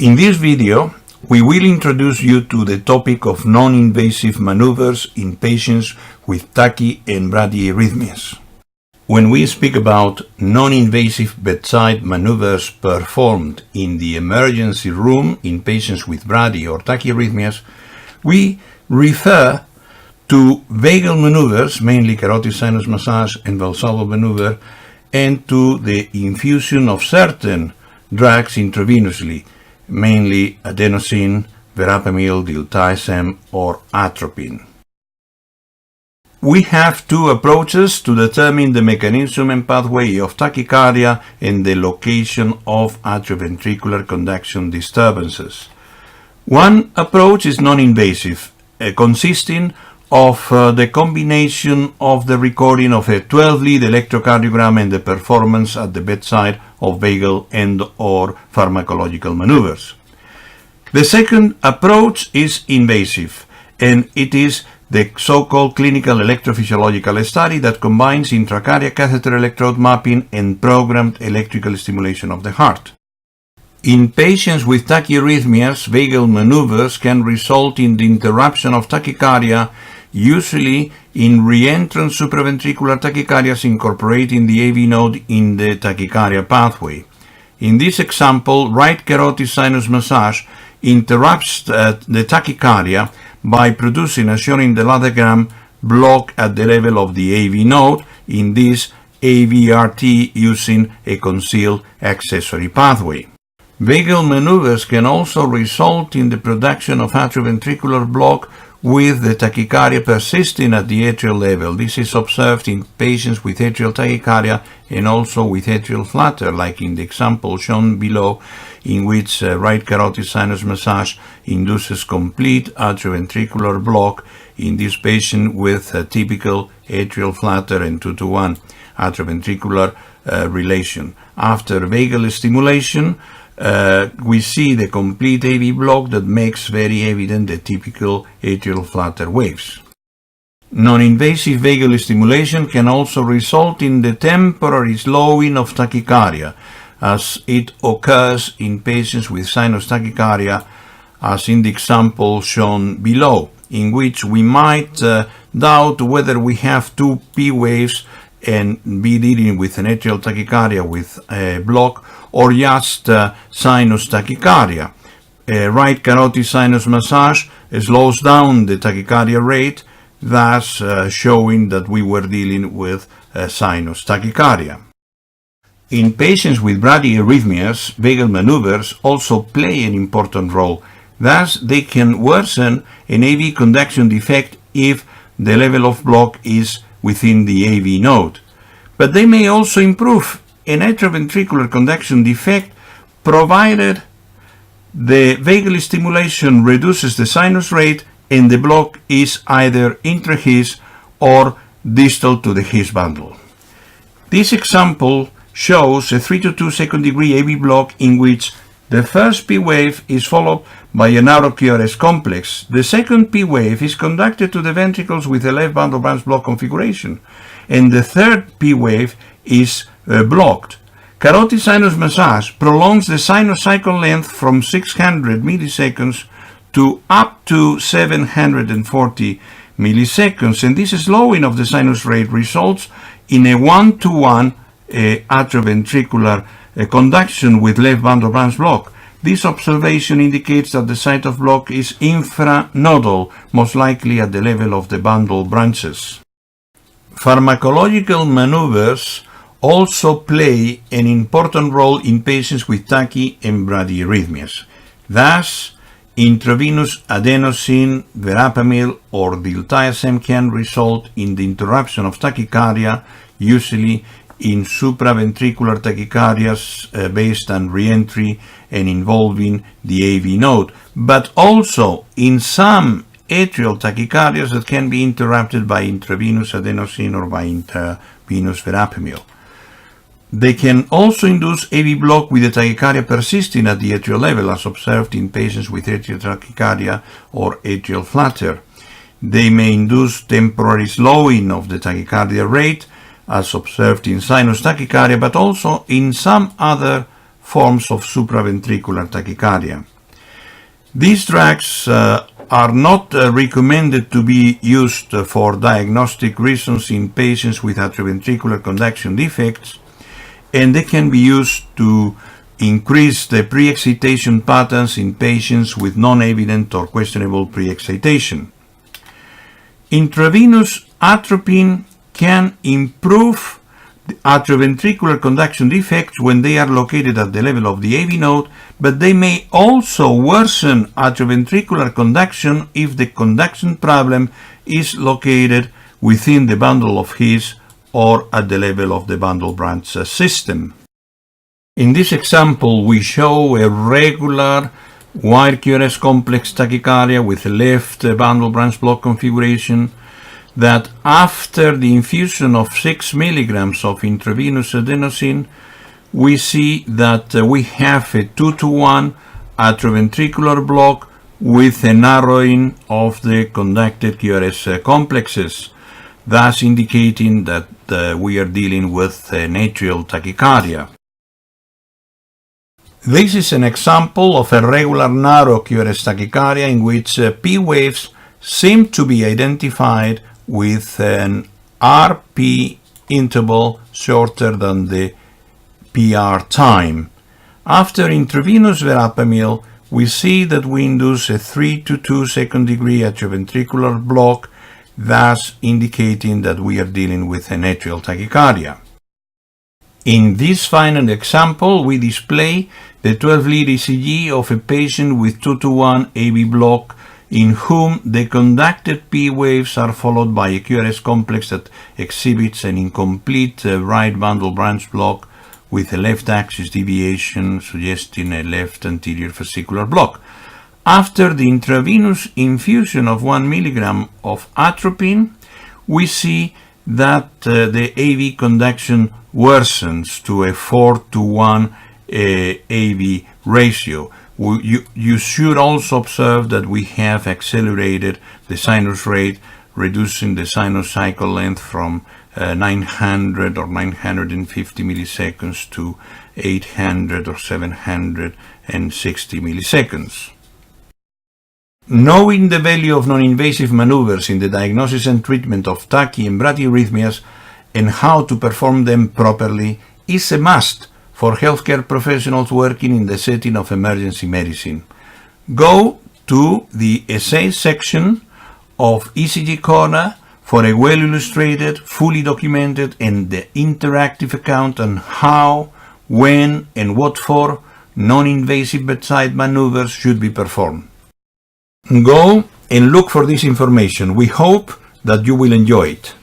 In this video, we will introduce you to the topic of non-invasive maneuvers in patients with tachy and bradyarrhythmias. When we speak about non-invasive bedside maneuvers performed in the emergency room in patients with brady or tachyarrhythmias, we refer to vagal maneuvers, mainly carotid sinus massage and valsalva maneuver, and to the infusion of certain drugs intravenously, mainly adenosine, verapamil, diltiazem, or atropine. We have two approaches to determine the mechanism and pathway of tachycardia and the location of atrioventricular conduction disturbances. One approach is non-invasive, consisting of the combination of the recording of a 12-lead electrocardiogram and the performance at the bedside of vagal and or pharmacological maneuvers. The second approach is invasive, and it is the so-called clinical electrophysiological study that combines intracardiac catheter electrode mapping and programmed electrical stimulation of the heart. In patients with tachyarrhythmias, vagal maneuvers can result in the interruption of tachycardia, usually in reentrant supraventricular tachycardias incorporating the AV node in the tachycardia pathway. In this example, right carotid sinus massage interrupts the tachycardia by producing, as shown in the diagram, block at the level of the AV node, in this AVRT using a concealed accessory pathway. Vagal maneuvers can also result in the production of atrioventricular block with the tachycardia persisting at the atrial level. This is observed in patients with atrial tachycardia and also with atrial flutter, like in the example shown below, in which right carotid sinus massage induces complete atrioventricular block in this patient with a typical atrial flutter and 2-to-1 atrioventricular relation. After vagal stimulation, we see the complete AV block that makes very evident the typical atrial flutter waves. Non-invasive vagal stimulation can also result in the temporary slowing of tachycardia, as it occurs in patients with sinus tachycardia, as in the example shown below, in which we might doubt whether we have two P waves and be dealing with an atrial tachycardia with a block, or just sinus tachycardia. Right carotid sinus massage slows down the tachycardia rate, thus showing that we were dealing with sinus tachycardia. In patients with bradyarrhythmias, vagal maneuvers also play an important role. Thus, they can worsen an AV conduction defect if the level of block is within the AV node. But they may also improve an atrioventricular conduction defect provided the vagal stimulation reduces the sinus rate and the block is either intra-His or distal to the His bundle. This example shows a 3-to-2 second degree AV block in which the first P wave is followed by a narrow QRS complex. The second P wave is conducted to the ventricles with a left bundle branch block configuration, and the third P wave is blocked. Carotid sinus massage prolongs the sinus cycle length from 600 milliseconds to up to 740 milliseconds, and this slowing of the sinus rate results in a 1-to-1 atrioventricular conduction with left bundle branch block. This observation indicates that the site of block is infranodal, most likely at the level of the bundle branches. Pharmacological maneuvers also play an important role in patients with tachy and bradyarrhythmias. Thus, intravenous adenosine, verapamil, or diltiazem can result in the interruption of tachycardia, usually in supraventricular tachycardias based on reentry and involving the AV node, but also in some atrial tachycardias that can be interrupted by intravenous adenosine or by intravenous verapamil. They can also induce AV block with the tachycardia persisting at the atrial level, as observed in patients with atrial tachycardia or atrial flutter. They may induce temporary slowing of the tachycardia rate, as observed in sinus tachycardia, but also in some other forms of supraventricular tachycardia. These drugs are not recommended to be used for diagnostic reasons in patients with atrioventricular conduction defects, and they can be used to increase the pre-excitation patterns in patients with non-evident or questionable pre-excitation. Intravenous atropine can improve the atrioventricular conduction defects when they are located at the level of the AV node, but they may also worsen atrioventricular conduction if the conduction problem is located within the bundle of His or at the level of the bundle branch system. In this example, we show a regular wire QRS complex tachycardia with a left bundle branch block configuration that after the infusion of 6 milligrams of intravenous adenosine, we see that we have a 2-to-1 atrioventricular block with a narrowing of the conducted QRS complexes, thus indicating that we are dealing with an atrial tachycardia. This is an example of a regular narrow QRS tachycardia in which P waves seem to be identified with an RP interval shorter than the PR time. After intravenous verapamil, we see that we induce a 3 to 2 second degree atrioventricular block, thus indicating that we are dealing with an atrial tachycardia. In this final example, we display the 12-lead ECG of a patient with 2-to-1 AV block in whom the conducted P waves are followed by a QRS complex that exhibits an incomplete right bundle branch block with a left axis deviation suggesting a left anterior fascicular block. After the intravenous infusion of 1 milligram of atropine, we see that the AV conduction worsens to a 4-to-1 AV ratio. You should also observe that we have accelerated the sinus rate, reducing the sinus cycle length from 900 or 950 milliseconds to 800 or 760 milliseconds. Knowing the value of non-invasive maneuvers in the diagnosis and treatment of tachy and bradyarrhythmias and how to perform them properly is a must for healthcare professionals working in the setting of emergency medicine. Go to the essay section of ECG Corner for a well-illustrated, fully documented and interactive account on how, when and what for non-invasive bedside maneuvers should be performed. Go and look for this information. We hope that you will enjoy it.